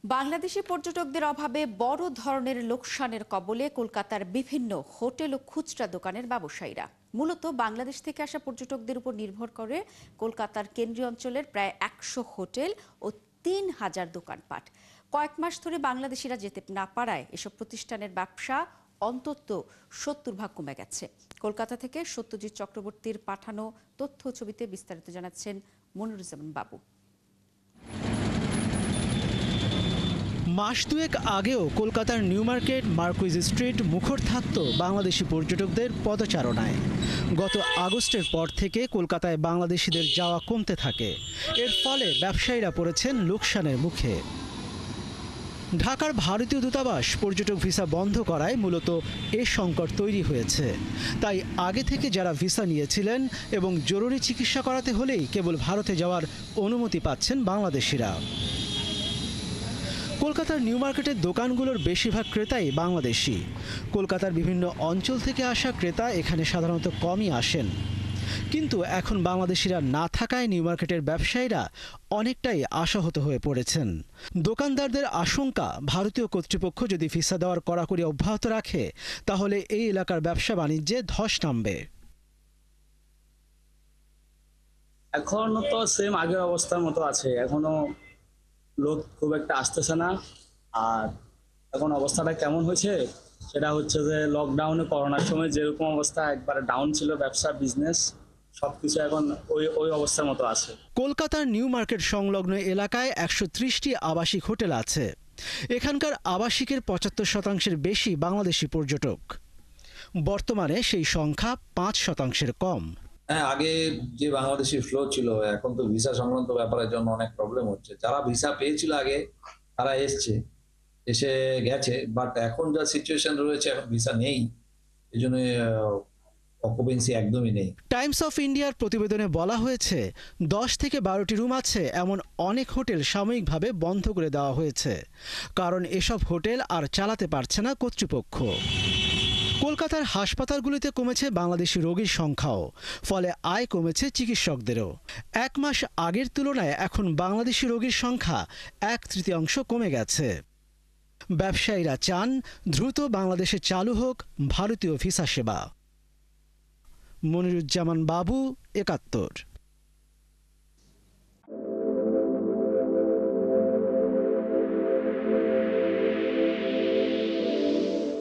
বাংলাদেশি পর্যটকদের অভাবে বড় ধরনের লোকসানের কবলে কলকাতার বিভিন্ন হোটেল ও খুচরা দোকানের ব্যবসায়ীরা। মূলত বাংলাদেশ থেকে আসা পর্যটকদের উপর নির্ভর করে কলকাতার কেন্দ্রীয় অঞ্চলের প্রায় ১০০ হোটেল ও ৩,০০০ দোকানপাট। কয়েক মাস ধরে বাংলাদেশিরা যেতে না পারায় এসব প্রতিষ্ঠানের ব্যবসা অন্তত ৭০ ভাগ কমে গেছে। কলকাতা থেকে সত্যজিৎ চক্রবর্তীর পাঠানো তথ্য ছবিতে বিস্তারিত জানাচ্ছেন মনিরুজ্জামান বাবু। মাস দুয়েক আগেও কলকাতার নিউ মার্কেট, মার্কুইজ স্ট্রিট মুখর থাকত বাংলাদেশি পর্যটকদের পদচারণায়। গত আগস্টের পর থেকে কলকাতায় বাংলাদেশিদের যাওয়া কমতে থাকে। এর ফলে ব্যবসায়ীরা পড়েছেন লোকসানের মুখে। ঢাকার ভারতীয় দূতাবাস পর্যটক ভিসা বন্ধ করায় মূলত এ সংকট তৈরি হয়েছে। তাই আগে থেকে যারা ভিসা নিয়েছিলেন এবং জরুরি চিকিৎসা করাতে হলেই কেবল ভারতে যাওয়ার অনুমতি পাচ্ছেন বাংলাদেশিরা। কলকাতার নিউ মার্কেটের দোকানগুলোর বেশিরভাগ ক্রেতাই বাংলাদেশি। কলকাতার বিভিন্ন অঞ্চল থেকে আসা ক্রেতা এখানে সাধারণত কমই আসেন। কিন্তু এখন বাংলাদেশিরা না থাকায় নিউ মার্কেটের ব্যবসায়ীরা অনেকটাই আশাহত হয়ে পড়েছেন। দোকানদারদের আশঙ্কা, ভারতীয় কর্তৃপক্ষ যদি ভিসা দেওয়ার কড়াকড়ি অব্যাহত রাখে তাহলে এই এলাকার ব্যবসা বাণিজ্যে ধস নামবে। এখনো তো সেম আগের অবস্থার মতো আছে, এখনো লোক খুব একটা আসতেছে না। আর এখন অবস্থাটা কেমন হয়েছে সেটা হচ্ছে যে লকডাউনে করোনার সময় যেরকম অবস্থা একবারে ডাউন ছিল ব্যবসা বিজনেস সবকিছু এখন ওই অবস্থার মতো আছে। কলকাতার নিউ মার্কেট সংলগ্ন এলাকায় ১৩০টি আবাসিক হোটেল আছে। এখানকার আবাসিকের ৭৫% বেশি বাংলাদেশি পর্যটক। বর্তমানে সেই সংখ্যা ৫% কম। হ্যাঁ, আগে যে বাংলাদেশি ফ্লো ছিল, এখন তো ভিসা সংক্রান্ত ব্যাপারের জন্য অনেক প্রবলেম হচ্ছে। যারা ভিসা পেয়েছিল আগে তারা এসে গেছে, বাট এখন যা সিচুয়েশন রয়েছে এখন ভিসা নেই, এই জন্য অকুপেন্সি একদমই নেই। টাইমস অফ ইন্ডিয়ার প্রতিবেদনে বলা হয়েছে ১০ থেকে ১২টি রুম আছে এমন অনেক হোটেল সাময়িকভাবে বন্ধ করে দেওয়া হয়েছে, কারণ এসব হোটেল আর চালাতে পারছে না কর্তৃপক্ষ। কলকাতার হাসপাতালগুলিতে কমেছে বাংলাদেশি রোগীর সংখ্যাও, ফলে আয় কমেছে চিকিৎসকদেরও। ১ মাস আগের তুলনায় এখন বাংলাদেশি রোগীর সংখ্যা ১/৩ কমে গেছে। ব্যবসায়ীরা চান দ্রুত বাংলাদেশে চালু হোক ভারতীয় ভিসা সেবা। মনিরুজ্জামান বাবু, ৭১।